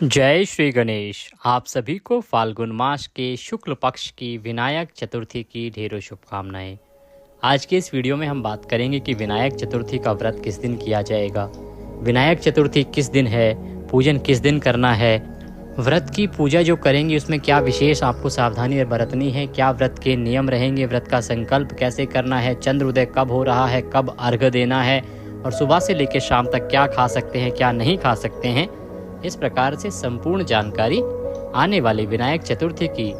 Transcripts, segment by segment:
जय श्री गणेश। आप सभी को फाल्गुन मास के शुक्ल पक्ष की विनायक चतुर्थी की ढेरों शुभकामनाएं। आज के इस वीडियो में हम बात करेंगे कि विनायक चतुर्थी का व्रत किस दिन किया जाएगा, विनायक चतुर्थी किस दिन है, पूजन किस दिन करना है, व्रत की पूजा जो करेंगे उसमें क्या विशेष आपको सावधानी बरतनी है, क्या व्रत के नियम रहेंगे, व्रत का संकल्प कैसे करना है, चंद्र उदय कब हो रहा है, कब अर्घ्य देना है और सुबह से लेकर शाम तक क्या खा सकते हैं क्या नहीं खा सकते हैं। इस प्रकार से संपूर्ण जानकारी आने वाले विनायक चतुर्थी की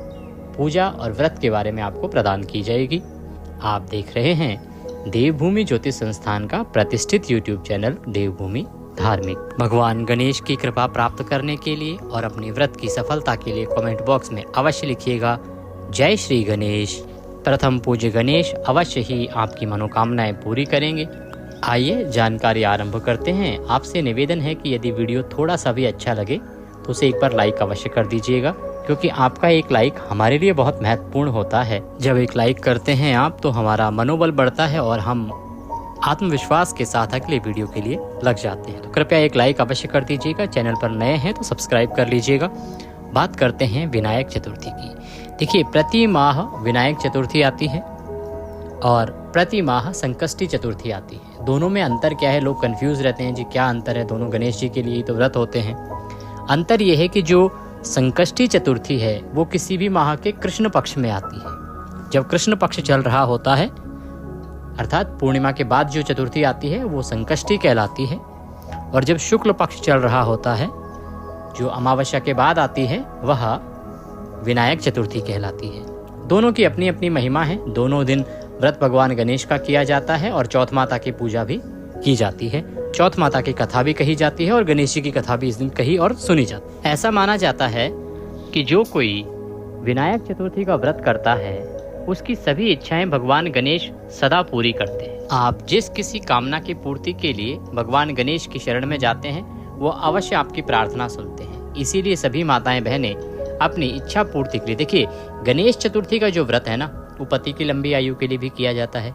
पूजा और व्रत के बारे में आपको प्रदान की जाएगी। आप देख रहे हैं देवभूमि ज्योतिष संस्थान का प्रतिष्ठित यूट्यूब चैनल देवभूमि धार्मिक। भगवान गणेश की कृपा प्राप्त करने के लिए और अपने व्रत की सफलता के लिए कमेंट बॉक्स में अवश्य लिखिएगा जय श्री गणेश। प्रथम पूज्य गणेश अवश्य ही आपकी मनोकामनाएं पूरी करेंगे। आइए जानकारी आरंभ करते हैं। आपसे निवेदन है कि यदि वीडियो थोड़ा सा भी अच्छा लगे तो उसे एक बार लाइक अवश्य कर दीजिएगा, क्योंकि आपका एक लाइक हमारे लिए बहुत महत्वपूर्ण होता है। जब एक लाइक करते हैं आप तो हमारा मनोबल बढ़ता है और हम आत्मविश्वास के साथ अगले वीडियो के लिए लग जाते हैं। तो कृपया एक लाइक अवश्य कर दीजिएगा। चैनल पर नए हैं तो सब्सक्राइब कर लीजिएगा। बात करते हैं विनायक चतुर्थी की। देखिए, प्रति माह विनायक चतुर्थी आती है और प्रति माह संकष्टी चतुर्थी आती है। दोनों में अंतर क्या है, लोग कंफ्यूज रहते हैं जी क्या अंतर है, दोनों गणेश जी के लिए तो व्रत होते हैं। अंतर यह है कि जो संकष्टी चतुर्थी है वो किसी भी माह के कृष्ण पक्ष में आती है। जब कृष्ण पक्ष चल रहा होता है अर्थात पूर्णिमा के बाद जो चतुर्थी आती है वो संकष्टी कहलाती है, और जब शुक्ल पक्ष चल रहा होता है जो अमावस्या के बाद आती है वह विनायक चतुर्थी कहलाती है। दोनों की अपनी अपनी महिमा है। दोनों दिन व्रत भगवान गणेश का किया जाता है और चौथ माता की पूजा भी की जाती है। चौथ माता की कथा भी कही जाती है और गणेश जी की कथा भी इस दिन कही और सुनी जाती है। ऐसा माना जाता है कि जो कोई विनायक चतुर्थी का व्रत करता है उसकी सभी इच्छाएं भगवान गणेश सदा पूरी करते हैं। आप जिस किसी कामना की पूर्ति के लिए भगवान गणेश की शरण में जाते हैं वो अवश्य आपकी प्रार्थना सुनते हैं। इसीलिए सभी माताएं बहनें अपनी इच्छा पूर्ति के लिए, देखिए गणेश चतुर्थी का जो व्रत है ना वो पति की लंबी आयु के लिए भी किया जाता है,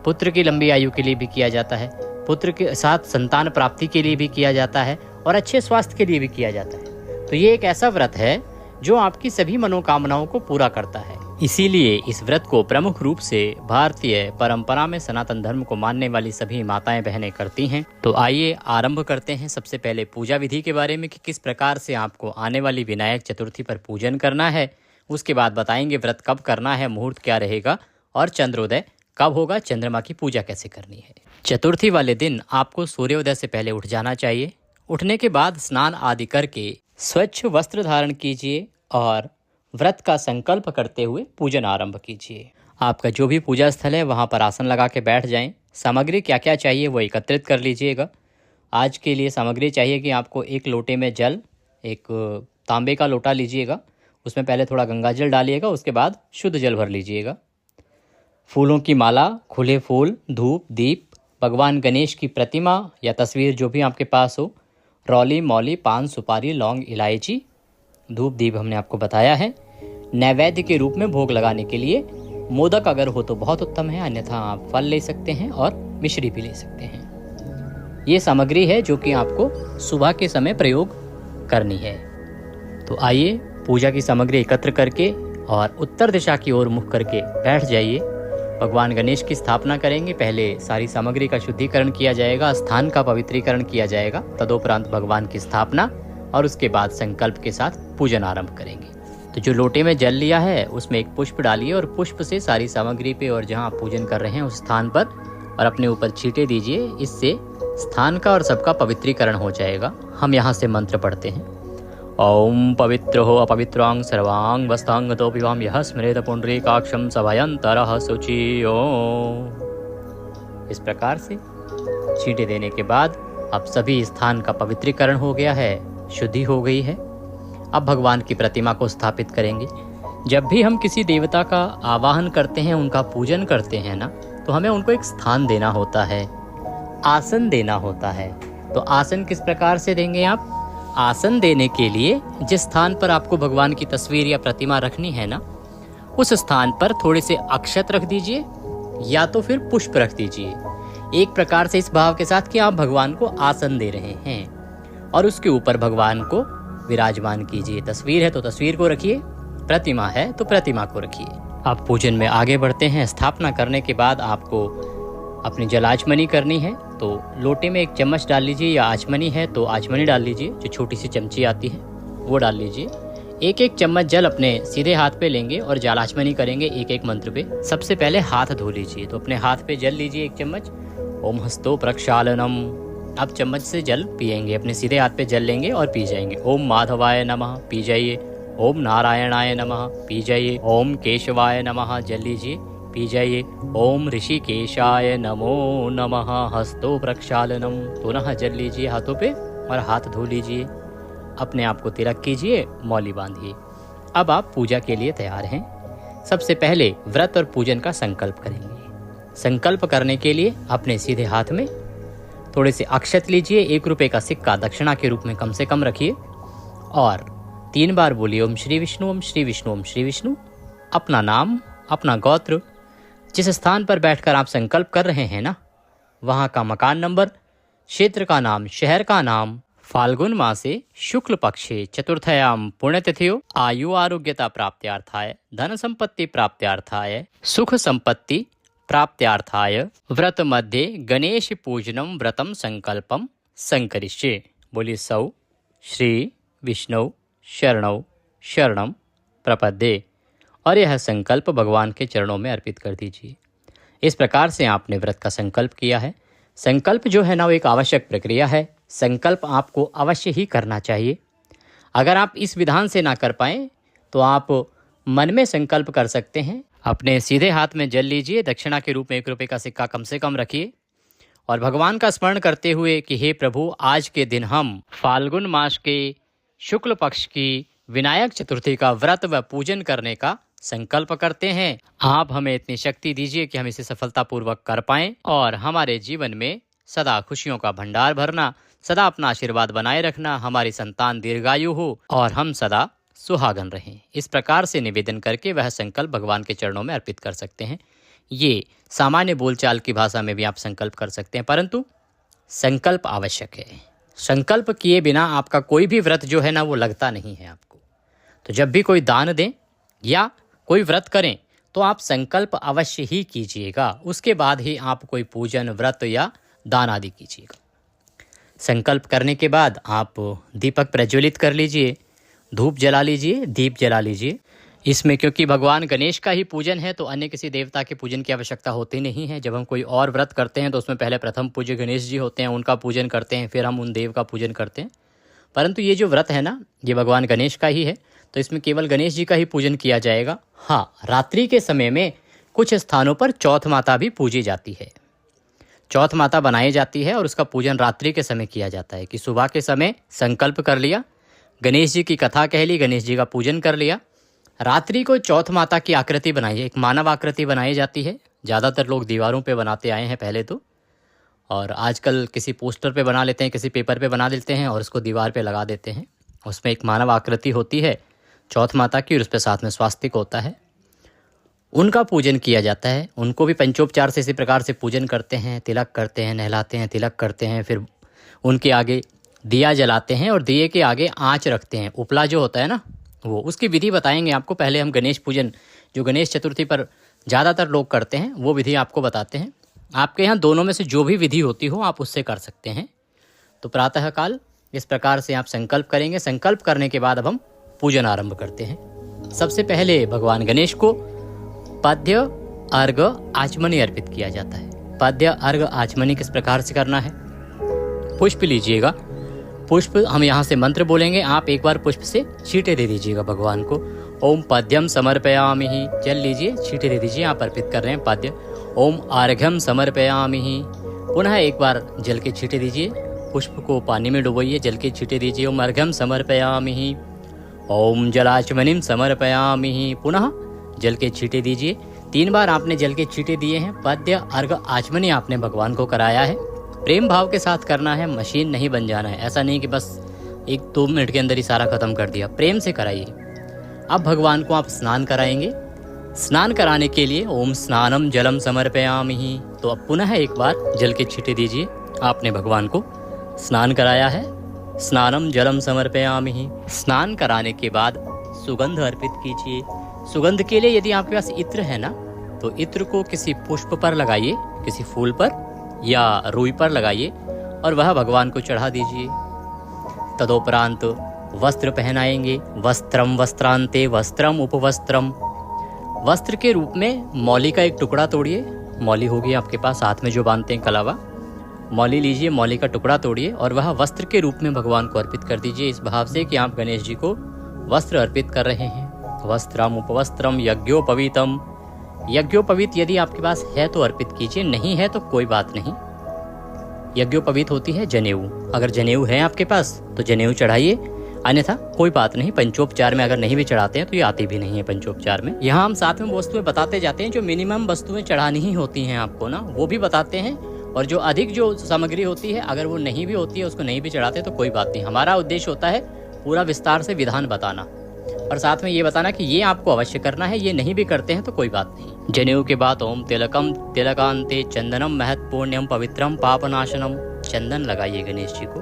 पुत्र की लंबी आयु के लिए भी किया जाता है, पुत्र के साथ संतान प्राप्ति के लिए भी किया जाता है और अच्छे स्वास्थ्य के लिए भी किया जाता है। तो ये एक ऐसा व्रत है जो आपकी सभी मनोकामनाओं को पूरा करता है। इसीलिए इस व्रत को प्रमुख रूप से भारतीय परंपरा में सनातन धर्म को मानने वाली सभी माताएं बहनें करती हैं। तो आइए आरंभ करते हैं सबसे पहले पूजा विधि के बारे में कि किस प्रकार से आपको आने वाली विनायक चतुर्थी पर पूजन करना है। उसके बाद बताएंगे व्रत कब करना है, मुहूर्त क्या रहेगा और चंद्रोदय कब होगा, चंद्रमा की पूजा कैसे करनी है। चतुर्थी वाले दिन आपको सूर्योदय से पहले उठ जाना चाहिए। उठने के बाद स्नान आदि करके स्वच्छ वस्त्र धारण कीजिए और व्रत का संकल्प करते हुए पूजन आरंभ कीजिए। आपका जो भी पूजा स्थल है वहाँ पर आसन लगा के बैठ जाएं। सामग्री क्या क्या चाहिए वो एकत्रित कर लीजिएगा। आज के लिए सामग्री चाहिए कि आपको एक लोटे में जल, एक तांबे का लोटा लीजिएगा, उसमें पहले थोड़ा गंगा जल डालिएगा, उसके बाद शुद्ध जल भर लीजिएगा। फूलों की माला, खुले फूल, धूप, दीप, भगवान गणेश की प्रतिमा या तस्वीर जो भी आपके पास हो, रौली, मौली, पान, सुपारी, लौंग, इलायची, धूप, दीप हमने आपको बताया है। नैवेद्य के रूप में भोग लगाने के लिए मोदक अगर हो तो बहुत उत्तम है, अन्यथा आप फल ले सकते हैं और मिश्री भी ले सकते हैं। ये सामग्री है जो कि आपको सुबह के समय प्रयोग करनी है। तो आइए पूजा की सामग्री एकत्र करके और उत्तर दिशा की ओर मुख करके बैठ जाइए। भगवान गणेश की स्थापना करेंगे। पहले सारी सामग्री का शुद्धिकरण किया जाएगा, स्थान का पवित्रीकरण किया जाएगा, तदोपरांत भगवान की स्थापना और उसके बाद संकल्प के साथ पूजन आरंभ करेंगे। तो जो लोटे में जल लिया है उसमें एक पुष्प डालिए और पुष्प से सारी सामग्री पे और जहाँ आप पूजन कर रहे हैं उस स्थान पर और अपने ऊपर छींटे दीजिए। इससे स्थान का और सबका पवित्रीकरण हो जाएगा। हम यहाँ से मंत्र पढ़ते हैं। ओम पवित्र हो अपवित्रांग सर्वांग वस्तांग तो पिवाम यह स्मृत पुंडरीकाक्षम सभयंतरः शुचियो। इस प्रकार से छींटे देने के बाद अब सभी स्थान का पवित्रीकरण हो गया है, शुद्धि हो गई है। अब भगवान की प्रतिमा को स्थापित करेंगे। जब भी हम किसी देवता का आवाहन करते हैं, उनका पूजन करते हैं ना, तो हमें उनको एक स्थान देना होता है, आसन देना होता है। तो आसन किस प्रकार से देंगे आप? आसन देने के लिए जिस स्थान पर आपको भगवान की तस्वीर या प्रतिमा रखनी है ना, उस स्थान पर थोड़े से अक्षत रख दीजिए या तो फिर पुष्प रख दीजिए। एक प्रकार से इस भाव के साथ कि आप भगवान को आसन दे रहे हैं और उसके ऊपर भगवान को विराजमान कीजिए। तस्वीर है तो तस्वीर को रखिए, प्रतिमा है तो प्रतिमा को रखिए। आप पूजन में आगे बढ़ते हैं। स्थापना करने के बाद आपको अपनी जल आचमनी करनी है, तो लोटे में एक चम्मच डाल लीजिए, या आचमनी है तो आचमनी डाल लीजिए, जो छोटी सी चमची आती है वो डाल लीजिए। एक एक चम्मच जल अपने सीधे हाथ पे लेंगे और जल आचमनी करेंगे एक एक मंत्र पे। सबसे पहले हाथ धो लीजिए, तो अपने हाथ पे जल लीजिए एक चम्मच। ओम हस्तो प्रक्षालनम। अब चम्मच से जल पिएंगे, अपने सीधे हाथ पे जल लेंगे और पी जाएंगे। ओम माधवाय नमः, पी जाइए। ओम नारायणाय नमः, पी जाइए। ओम केशवाय नमः, जल लीजिए, पी जाइए। ओम ऋषिकेशाय नमो नमः, हस्तो प्रक्षालनम। पुनः जल लीजिए हाथों पे और हाथ धो लीजिए। अपने आप को तिलक कीजिए, मौली बांधिए। अब आप पूजा के लिए तैयार हैं। सबसे पहले व्रत और पूजन का संकल्प करेंगे। संकल्प करने के लिए अपने सीधे हाथ में थोड़े से अक्षत लीजिए। 1 रुपए का सिक्का दक्षिणा के रूप में कम से कम रखिए और 3 बार बोलिए ओम श्री विष्णु, ओम श्री विष्णु, ओम श्री विष्णु। अपना नाम, अपना गोत्र, जिस स्थान पर बैठकर आप संकल्प कर रहे हैं ना, वहाँ का मकान नंबर, क्षेत्र का नाम, शहर का नाम, फाल्गुन मासे शुक्ल पक्षे चतुर्थयाम पुण्यतिथियो आयु आरोग्यता प्राप्त्यार्थाय, धन संपत्ति प्राप्त्यार्थाय, सुख संपत्ति प्राप्त्यार्थाय व्रत मध्ये गणेश पूजनम व्रतम संकल्पम संकरिष्ये। बोलिए सौ श्री विष्णु शरणौ शरणम प्रपद्ये, और यह संकल्प भगवान के चरणों में अर्पित कर दीजिए। इस प्रकार से आपने व्रत का संकल्प किया है। संकल्प जो है ना, वो एक आवश्यक प्रक्रिया है। संकल्प आपको अवश्य ही करना चाहिए। अगर आप इस विधान से ना कर पाएँ तो आप मन में संकल्प कर सकते हैं। अपने सीधे हाथ में जल लीजिए, दक्षिणा के रूप में 1 रुपए का सिक्का कम से कम रखिए और भगवान का स्मरण करते हुए कि हे प्रभु, आज के दिन हम फाल्गुन मास के शुक्ल पक्ष की विनायक चतुर्थी का व्रत व पूजन करने का संकल्प करते हैं। आप हमें इतनी शक्ति दीजिए कि हम इसे सफलतापूर्वक कर पाएं और हमारे जीवन में सदा खुशियों का भंडार भरना, सदा अपना आशीर्वाद बनाए रखना, हमारी संतान दीर्घायु हो और हम सदा सुहागन रहें। इस प्रकार से निवेदन करके वह संकल्प भगवान के चरणों में अर्पित कर सकते हैं। ये सामान्य बोलचाल की भाषा में भी आप संकल्प कर सकते हैं, परंतु संकल्प आवश्यक है। संकल्प किए बिना आपका कोई भी व्रत जो है ना, वो लगता नहीं है आपको। तो जब भी कोई दान दें या कोई व्रत करें तो आप संकल्प अवश्य ही कीजिएगा। उसके बाद ही आप कोई पूजन, व्रत या दान आदि कीजिएगा। संकल्प करने के बाद आप दीपक प्रज्वलित कर लीजिए, धूप जला लीजिए, दीप जला लीजिए। इसमें क्योंकि भगवान गणेश का ही पूजन है तो अन्य किसी देवता के पूजन की आवश्यकता होती नहीं है। जब हम कोई और व्रत करते हैं तो उसमें पहले प्रथम पूज्य गणेश जी होते हैं, उनका पूजन करते हैं, फिर हम उन देव का पूजन करते हैं। परंतु ये जो व्रत है ना, ये भगवान गणेश का ही है, तो इसमें केवल गणेश जी का ही पूजन किया जाएगा। हाँ, रात्रि के समय में कुछ स्थानों पर चौथ माता भी पूजी जाती है। चौथ माता बनाई जाती है और उसका पूजन रात्रि के समय किया जाता है कि सुबह के समय संकल्प कर लिया, गणेश जी की कथा कह ली, गणेश जी का पूजन कर लिया। रात्रि को चौथ माता की आकृति बनाई है, एक मानव आकृति बनाई जाती है। ज़्यादातर लोग दीवारों पे बनाते आए हैं पहले तो, और आजकल किसी पोस्टर पे बना लेते हैं, किसी पेपर पे बना देते हैं और उसको दीवार पे लगा देते हैं। उसमें एक मानव आकृति होती है चौथ माता की और उस पर साथ में स्वास्तिक होता है। उनका पूजन किया जाता है। उनको भी पंचोपचार से इसी प्रकार से पूजन करते हैं, तिलक करते हैं, नहलाते हैं, तिलक करते हैं, फिर उनके आगे दिया जलाते हैं और दिए के आगे आँच रखते हैं। उपला जो होता है ना, वो उसकी विधि बताएंगे आपको। पहले हम गणेश पूजन जो गणेश चतुर्थी पर ज़्यादातर लोग करते हैं वो विधि आपको बताते हैं। आपके यहाँ दोनों में से जो भी विधि होती हो आप उससे कर सकते हैं। तो प्रातःकाल इस प्रकार से आप संकल्प करेंगे। संकल्प करने के बाद अब हम पूजन आरंभ करते हैं। सबसे पहले भगवान गणेश को पद्य, अर्घ, आचमनी अर्पित किया जाता है। पद्य, अर्घ, आचमनी किस प्रकार से करना है? पुष्प लीजिएगा। पुष्प हम यहाँ से मंत्र बोलेंगे, आप एक बार पुष्प से छींटे दे दीजिएगा भगवान को। ओम पद्यम समर्पयामि, जल लीजिए, छींटे दे दीजिए, आप अर्पित कर रहे हैं पद्य। ओम अर्घ्यम समर्पयामि, पुनः एक बार जल के छींटे दीजिए। पुष्प को पानी में डुबोइए, जल के छींटे दीजिए। ओम अर्घ्यम समर्पयामि। ओम जलाचमनिम समर्पयामि, पुनः जल के छींटे दीजिए। 3 बार आपने जल के छींटे दिए हैं। पद्य, अर्घ, आचमनी आपने भगवान को कराया है। प्रेम भाव के साथ करना है, मशीन नहीं बन जाना है। ऐसा नहीं कि बस 1-2 मिनट के अंदर ही सारा खत्म कर दिया। प्रेम से कराइए। अब भगवान को आप स्नान कराएंगे। स्नान कराने के लिए ओम स्नानम जलम समर्पयामि, तो अब पुनः एक बार जल के छींटे दीजिए। आपने भगवान को स्नान कराया है। स्नानम जलम समर्पयामि। स्नान कराने के बाद सुगंध अर्पित कीजिए। सुगंध के लिए यदि आपके पास इत्र है ना, तो इत्र को किसी पुष्प पर लगाइए, किसी फूल पर या रुई पर लगाइए और वह भगवान को चढ़ा दीजिए। तदोपरांत वस्त्र पहनाएंगे। वस्त्रम वस्त्रांते वस्त्रम उपवस्त्रम। वस्त्र के रूप में मौली का एक टुकड़ा तोड़िए। मौली होगी आपके पास, हाथ में जो बांधते हैं कलावा, मौली लीजिए, मौली का टुकड़ा तोड़िए और वह वस्त्र के रूप में भगवान को अर्पित कर दीजिए, इस भाव से कि आप गणेश जी को वस्त्र अर्पित कर रहे हैं। वस्त्रम उपवस्त्रम यज्ञोपवीतम। यज्ञोपवीत यदि आपके पास है तो अर्पित कीजिए, नहीं है तो कोई बात नहीं। यज्ञोपवीत होती है जनेऊ, अगर जनेऊ है आपके पास तो जनेऊ चढ़ाइए, अन्यथा कोई बात नहीं। पंचोपचार में अगर नहीं भी चढ़ाते हैं तो ये आती भी नहीं है पंचोपचार में। यहाँ हम साथ में वस्तुएं बताते जाते हैं, जो मिनिमम वस्तुएं चढ़ानी ही होती हैं आपको ना, वो भी बताते हैं, और जो अधिक जो सामग्री होती है अगर वो नहीं भी होती है, उसको नहीं भी चढ़ाते तो कोई बात नहीं। हमारा उद्देश्य होता है पूरा विस्तार से विधान बताना और साथ में ये बताना कि ये आपको अवश्य करना है, ये नहीं भी करते हैं तो कोई बात नहीं। जनेऊ के बाद ओम तिलकम तिलकांते चंदनम महत्पुण्यम पवित्रम पापनाशनम। चंदन लगाइए गणेश जी को,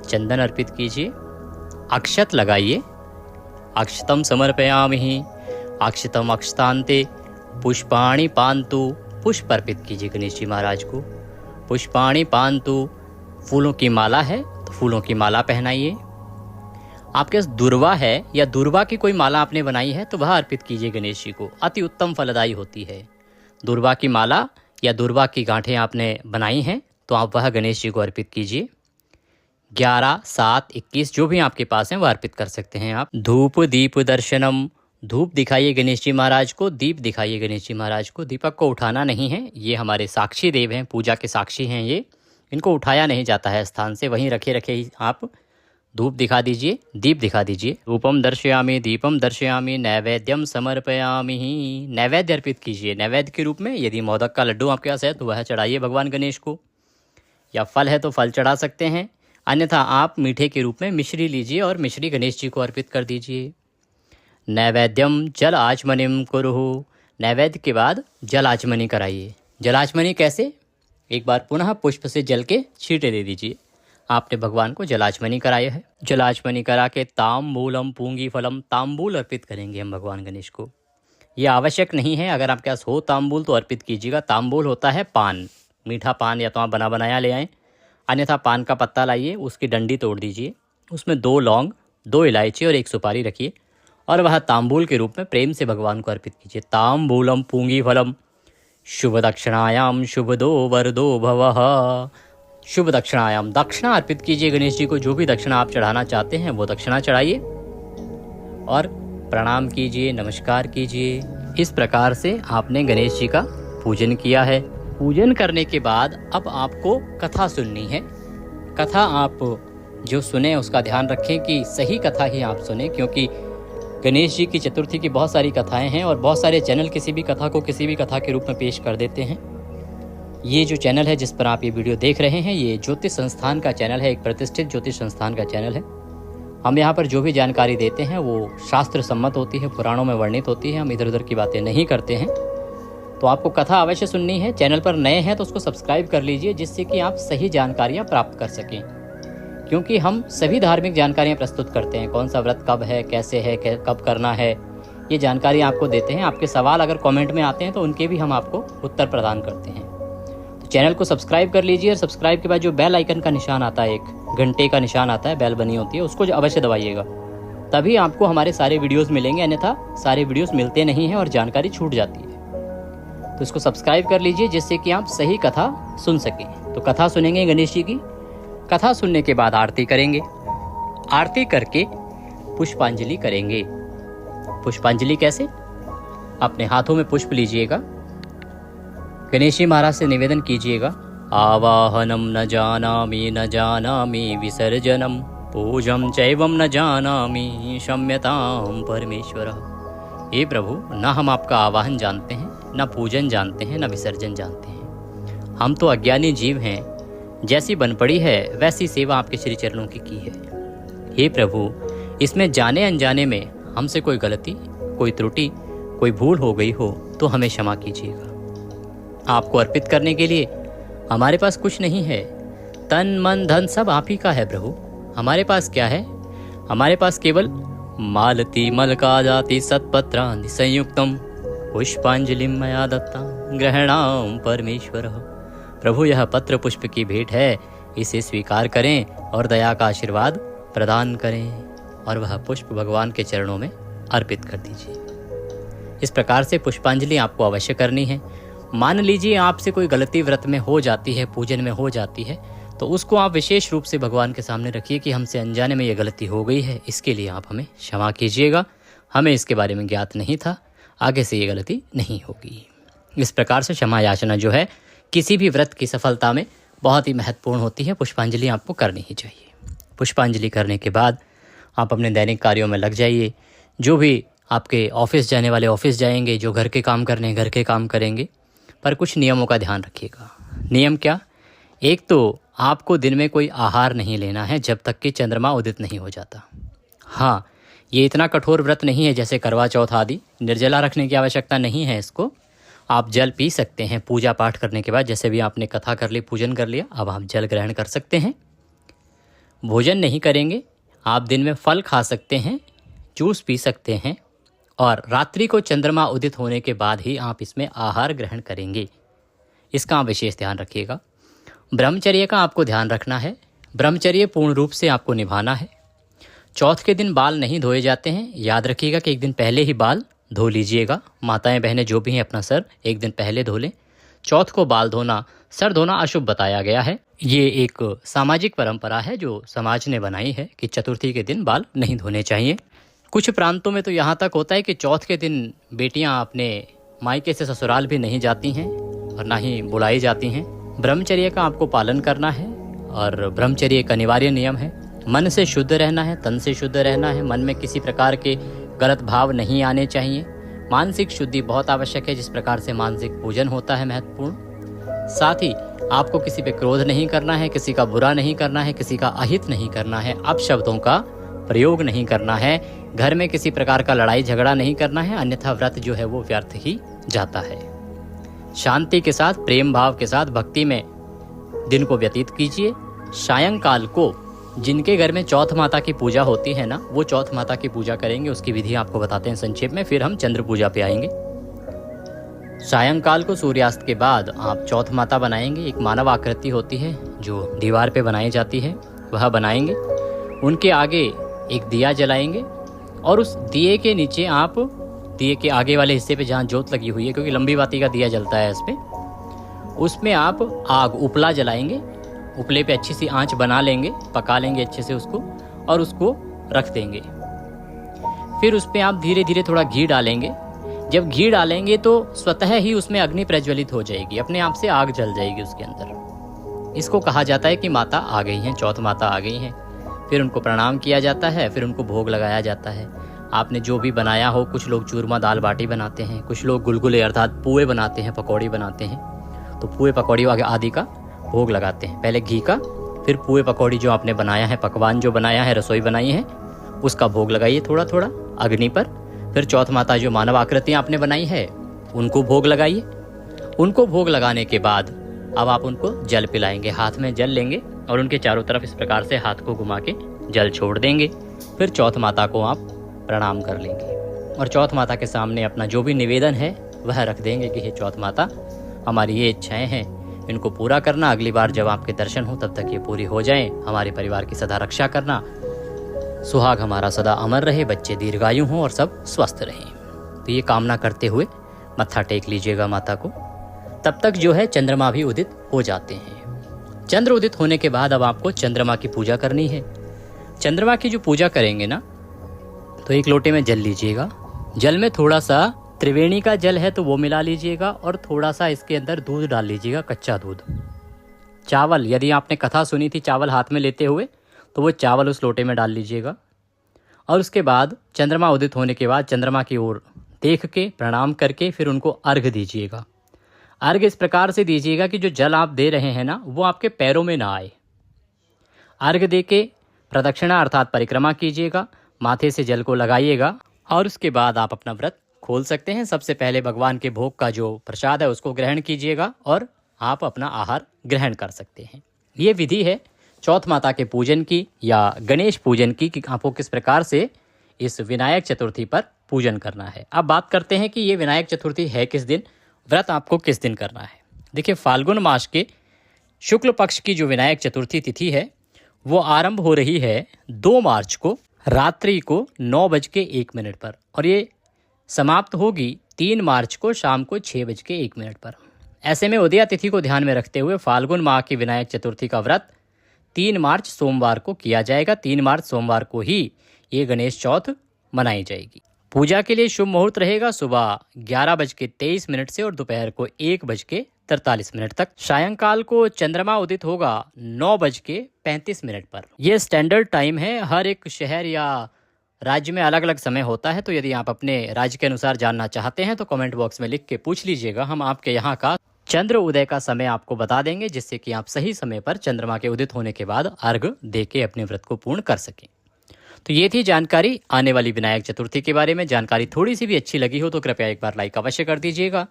चंदन अर्पित कीजिए। अक्षत लगाइए। अक्षतम समर्पयामि। अक्षतम अक्षतांते पुष्पाणि पान्तु। पुष्प अर्पित कीजिए गणेश जी महाराज को। पुष्पाणि पान्तु। फूलों की माला है तो फूलों की माला पहनाइए। आपके पास दुर्वा है या दुर्वा की कोई माला आपने बनाई है तो वह अर्पित कीजिए गणेश जी को, अति उत्तम फलदायी होती है। दुर्वा की माला या दुर्वा की गांठें आपने बनाई हैं तो आप वह गणेश जी को अर्पित कीजिए। 11, 7, 21 जो भी आपके पास हैं वह अर्पित कर सकते हैं आप। धूप दीप दर्शनम। धूप दिखाइए गणेश जी महाराज को, दीप दिखाइए गणेश जी महाराज को। दीपक को उठाना नहीं है, ये हमारे साक्षी देव हैं, पूजा के साक्षी हैं ये, इनको उठाया नहीं जाता है स्थान से, वहीं रखे रखे ही आप धूप दिखा दीजिए, दीप दिखा दीजिए। धूपम दर्शयामि दीपम दर्शयामि नैवेद्यम समर्पयामि। नैवेद्य अर्पित कीजिए। नैवेद्य के रूप में यदि मोदक का लड्डू आपके पास है तो वह चढ़ाइए भगवान गणेश को, या फल है तो फल चढ़ा सकते हैं, अन्यथा आप मीठे के रूप में मिश्री लीजिए और मिश्री गणेश जी को अर्पित कर दीजिए। नैवेद्यम जल आचमनिम कुरुहु। नैवेद्य के बाद जल आचमनी कराइए। जल आचमनी कैसे? एक बार पुनः पुष्प से जल के छींटे दे दीजिए। आपने भगवान को जलाचमनी कराया है। जलाचमनी करा के ताम्बूलम पूंगी फलम। ताम्बूल अर्पित करेंगे हम भगवान गणेश को। ये आवश्यक नहीं है, अगर आपके पास हो ताम्बूल तो अर्पित कीजिएगा। ताम्बूल होता है पान, मीठा पान, या तो आप बना बनाया ले आएँ, अन्यथा पान का पत्ता लाइए, उसकी डंडी तोड़ दीजिए, उसमें 2 लौंग, 2 इलायची और 1 सुपारी रखिए और वह ताम्बूल के रूप में प्रेम से भगवान को अर्पित कीजिए। ताम्बूलम पूंगी फलम शुभ दक्षिणायाम शुभ दो वरदो भवः। शुभ दक्षिणायाम, दक्षिणा अर्पित कीजिए गणेश जी को। जो भी दक्षिणा आप चढ़ाना चाहते हैं वो दक्षिणा चढ़ाइए और प्रणाम कीजिए, नमस्कार कीजिए। इस प्रकार से आपने गणेश जी का पूजन किया है। पूजन करने के बाद अब आपको कथा सुननी है। कथा आप जो सुने उसका ध्यान रखें कि सही कथा ही आप सुने, क्योंकि गणेश जी की चतुर्थी की बहुत सारी कथाएं हैं और बहुत सारे चैनल किसी भी कथा को किसी भी कथा के रूप में पेश कर देते हैं। ये जो चैनल है जिस पर आप ये वीडियो देख रहे हैं, ये ज्योतिष संस्थान का चैनल है, एक प्रतिष्ठित ज्योतिष संस्थान का चैनल है। हम यहाँ पर जो भी जानकारी देते हैं वो शास्त्र सम्मत होती है, पुराणों में वर्णित होती है, हम इधर उधर की बातें नहीं करते हैं। तो आपको कथा अवश्य सुननी है। चैनल पर नए हैं तो उसको सब्सक्राइब कर लीजिए, जिससे कि आप सही जानकारियाँ प्राप्त कर सकें, क्योंकि हम सभी धार्मिक जानकारियाँ प्रस्तुत करते हैं। कौन सा व्रत कब है, कैसे है, कब करना है, ये जानकारी आपको देते हैं। आपके सवाल अगर कमेंट में आते हैं तो उनके भी हम आपको उत्तर प्रदान करते हैं। तो चैनल को सब्सक्राइब कर लीजिए और सब्सक्राइब के बाद जो बेल आइकन का निशान आता है, एक घंटे का निशान आता है, बेल बनी होती है, उसको अवश्य दबाइएगा, तभी आपको हमारे सारे वीडियोज़ मिलेंगे, अन्यथा सारे वीडियोज़ मिलते नहीं हैं और जानकारी छूट जाती है। तो इसको सब्सक्राइब कर लीजिए जिससे कि आप सही कथा सुन सकें। तो कथा सुनेंगे गणेश जी की। कथा सुनने के बाद आरती करेंगे। आरती करके पुष्पांजलि करेंगे। पुष्पांजलि कैसे? अपने हाथों में पुष्प लीजिएगा, गणेश जी महाराज से निवेदन कीजिएगा, आवाहनम न जानामि विसर्जनम पूजम चैवम न जानामि क्षम्यताम परमेश्वर। हे प्रभु, न हम आपका आवाहन जानते हैं, न पूजन जानते हैं, न विसर्जन जानते हैं। हम तो अज्ञानी जीव हैं, जैसी बन पड़ी है वैसी सेवा आपके श्री चरणों की है। हे प्रभु, इसमें जाने अनजाने में हमसे कोई गलती, कोई त्रुटि, कोई भूल हो गई हो तो हमें क्षमा कीजिएगा। आपको अर्पित करने के लिए हमारे पास कुछ नहीं है, तन मन धन सब आप ही का है प्रभु। हमारे पास क्या है? हमारे पास केवल मालती मलका जाति सत्पत्रांति संयुक्तम पुष्पांजलिम मया दत्ता ग्रहणाम परमेश्वर। प्रभु, यह पत्र पुष्प की भेंट है, इसे स्वीकार करें और दया का आशीर्वाद प्रदान करें और वह पुष्प भगवान के चरणों में अर्पित कर दीजिए। इस प्रकार से पुष्पांजलि आपको अवश्य करनी है। मान लीजिए आपसे कोई गलती व्रत में हो जाती है, पूजन में हो जाती है, तो उसको आप विशेष रूप से भगवान के सामने रखिए कि हमसे अनजाने में यह गलती हो गई है, इसके लिए आप हमें क्षमा कीजिएगा, हमें इसके बारे में ज्ञात नहीं था, आगे से ये गलती नहीं होगी। इस प्रकार से क्षमा याचना जो है किसी भी व्रत की सफलता में बहुत ही महत्वपूर्ण होती है। पुष्पांजलि आपको करनी ही चाहिए। पुष्पांजलि करने के बाद आप अपने दैनिक कार्यों में लग जाइए। जो भी आपके ऑफिस जाने वाले ऑफिस जाएंगे, जो घर के काम करने घर के काम करेंगे, पर कुछ नियमों का ध्यान रखिएगा। नियम क्या? एक तो आपको दिन में कोई आहार नहीं लेना है जब तक कि चंद्रमा उदित नहीं हो जाता। हाँ, ये इतना कठोर व्रत नहीं है जैसे करवा चौथ आदि, निर्जला रखने की आवश्यकता नहीं है इसको। आप जल पी सकते हैं पूजा पाठ करने के बाद, जैसे भी आपने कथा कर ली, पूजन कर लिया, अब आप जल ग्रहण कर सकते हैं। भोजन नहीं करेंगे, आप दिन में फल खा सकते हैं, जूस पी सकते हैं और रात्रि को चंद्रमा उदित होने के बाद ही आप इसमें आहार ग्रहण करेंगे। इसका आप विशेष ध्यान रखिएगा। ब्रह्मचर्य का आपको ध्यान रखना है। ब्रह्मचर्य पूर्ण रूप से आपको निभाना है। चौथ के दिन बाल नहीं धोए जाते हैं। याद रखिएगा कि एक दिन पहले ही बाल धो लीजिएगा। माताएं बहनें जो भी हैं अपना सर एक दिन पहले धो लें। चौथ को बाल धोना, सर धोना अशुभ बताया गया है। ये एक सामाजिक परंपरा है जो समाज ने बनाई है कि चतुर्थी के दिन बाल नहीं धोने चाहिए। कुछ प्रांतों में तो यहाँ तक होता है कि चौथ के दिन बेटियाँ अपने मायके से ससुराल भी नहीं जाती हैं और ना ही बुलाई जाती हैं। ब्रह्मचर्य का आपको पालन करना है और ब्रह्मचर्य एक अनिवार्य नियम है। मन से शुद्ध रहना है, तन से शुद्ध रहना है। मन में किसी प्रकार के गलत भाव नहीं आने चाहिए। मानसिक शुद्धि बहुत आवश्यक है, जिस प्रकार से मानसिक पूजन होता है महत्वपूर्ण। साथ ही आपको किसी पे क्रोध नहीं करना है, किसी का बुरा नहीं करना है, किसी का अहित नहीं करना है, अपशब्दों का प्रयोग नहीं करना है, घर में किसी प्रकार का लड़ाई झगड़ा नहीं करना है, अन्यथा व्रत जो है वो व्यर्थ ही जाता है। शांति के साथ, प्रेम भाव के साथ भक्ति में दिन को व्यतीत कीजिए। सायंकाल को जिनके घर में चौथ माता की पूजा होती है ना, वो चौथ माता की पूजा करेंगे। उसकी विधि आपको बताते हैं संक्षेप में, फिर हम चंद्र पूजा पे आएंगे। सायंकाल को सूर्यास्त के बाद आप चौथ माता बनाएंगे। एक मानव आकृति होती है जो दीवार पे बनाई जाती है, वह बनाएंगे। उनके आगे एक दिया जलाएंगे और उस दिए के नीचे आप दिए के आगे वाले हिस्से पे जहाँ जोत लगी हुई है, क्योंकि लंबी बाती का दिया जलता है इस पे, उसमें आप आग उपला जलाएंगे। उपले पे अच्छी सी आंच बना लेंगे, पका लेंगे अच्छे से उसको और उसको रख देंगे। फिर उस पे आप धीरे धीरे थोड़ा घी डालेंगे। जब घी डालेंगे तो स्वतः ही उसमें अग्नि प्रज्वलित हो जाएगी, अपने आप से आग जल जाएगी उसके अंदर। इसको कहा जाता है कि माता आ गई हैं, चौथ माता आ गई हैं। फिर उनको प्रणाम किया जाता है, फिर उनको भोग लगाया जाता है। आपने जो भी बनाया हो, कुछ लोग चूरमा दाल बाटी बनाते हैं, कुछ लोग गुलगुले अर्थात पुए बनाते हैं, पकौड़ी बनाते हैं, तो पुए पकौड़ी आदि का भोग लगाते हैं। पहले घी का, फिर पुए पकौड़ी जो आपने बनाया है, पकवान जो बनाया है, रसोई बनाई है, उसका भोग लगाइए थोड़ा थोड़ा अग्नि पर। फिर चौथ माता जो मानव आकृतियाँ आपने बनाई है उनको भोग लगाइए। उनको भोग लगाने के बाद अब आप उनको जल पिलाएंगे। हाथ में जल लेंगे और उनके चारों तरफ इस प्रकार से हाथ को घुमा के जल छोड़ देंगे। फिर चौथ माता को आप प्रणाम कर लेंगे और चौथ माता के सामने अपना जो भी निवेदन है वह रख देंगे कि हे चौथ माता, हमारी ये इच्छाएं हैं, इनको पूरा करना। अगली बार जब आपके दर्शन हो तब तक ये पूरी हो जाएं। हमारे परिवार की सदा रक्षा करना। सुहाग हमारा सदा अमर रहे, बच्चे दीर्घायु हों और सब स्वस्थ रहें। तो ये कामना करते हुए मत्था टेक लीजिएगा माता को। तब तक जो है चंद्रमा भी उदित हो जाते हैं। चंद्र उदित होने के बाद अब आपको चंद्रमा की पूजा करनी है। चंद्रमा की जो पूजा करेंगे ना, तो एक लोटे में जल लीजिएगा। जल में थोड़ा सा त्रिवेणी का जल है तो वो मिला लीजिएगा और थोड़ा सा इसके अंदर दूध डाल लीजिएगा, कच्चा दूध। चावल, यदि आपने कथा सुनी थी चावल हाथ में लेते हुए, तो वो चावल उस लोटे में डाल लीजिएगा। और उसके बाद चंद्रमा उदित होने के बाद चंद्रमा की ओर देख के प्रणाम करके फिर उनको अर्घ दीजिएगा। अर्घ इस प्रकार से दीजिएगा कि जो जल आप दे रहे हैं ना, वो आपके पैरों में ना आए। अर्घ दे के प्रदक्षिणा अर्थात परिक्रमा कीजिएगा, माथे से जल को लगाइएगा और उसके बाद आप अपना व्रत खोल सकते हैं। सबसे पहले भगवान के भोग का जो प्रसाद है उसको ग्रहण कीजिएगा और आप अपना आहार ग्रहण कर सकते हैं। ये विधि है चौथ माता के पूजन की या गणेश पूजन की कि आपको किस प्रकार से इस विनायक चतुर्थी पर पूजन करना है। अब बात करते हैं कि ये विनायक चतुर्थी है किस दिन, व्रत आपको किस दिन करना है। देखिए, फाल्गुन मास के शुक्ल पक्ष की जो विनायक चतुर्थी तिथि है वो आरंभ हो रही है 2 मार्च को रात्रि को 9:01 पर और ये समाप्त होगी 3 मार्च को शाम को 6:01 पर। ऐसे में उदया तिथि को ध्यान में रखते हुए फाल्गुन माह की विनायक चतुर्थी का व्रत 3 मार्च सोमवार को किया जाएगा। 3 मार्च सोमवार को ही ये गणेश चौथ मनाई जाएगी। पूजा के लिए शुभ मुहूर्त रहेगा सुबह 11:23 से और दोपहर को 1:43 तक। सायंकाल को चंद्रमा उदित होगा 9:35 पर। यह स्टैंडर्ड टाइम है। हर एक शहर या राज्य में अलग अलग समय होता है, तो यदि आप अपने राज्य के अनुसार जानना चाहते हैं तो कमेंट बॉक्स में लिख के पूछ लीजिएगा। हम आपके यहाँ का चंद्र उदय का समय आपको बता देंगे, जिससे कि आप सही समय पर चंद्रमा के उदित होने के बाद अर्घ दे के अपने व्रत को पूर्ण कर सकें। तो ये थी जानकारी आने वाली विनायक चतुर्थी के बारे में। जानकारी थोड़ी सी भी अच्छी लगी हो तो कृपया एक बार लाइक अवश्य कर दीजिएगा।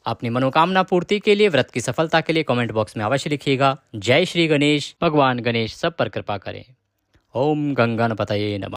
अपनी मनोकामना पूर्ति के लिए, व्रत की सफलता के लिए कमेंट बॉक्स में अवश्य लिखिएगा। जय श्री गणेश। भगवान गणेश सब पर कृपा करें। ओम गंगणपतये नमः।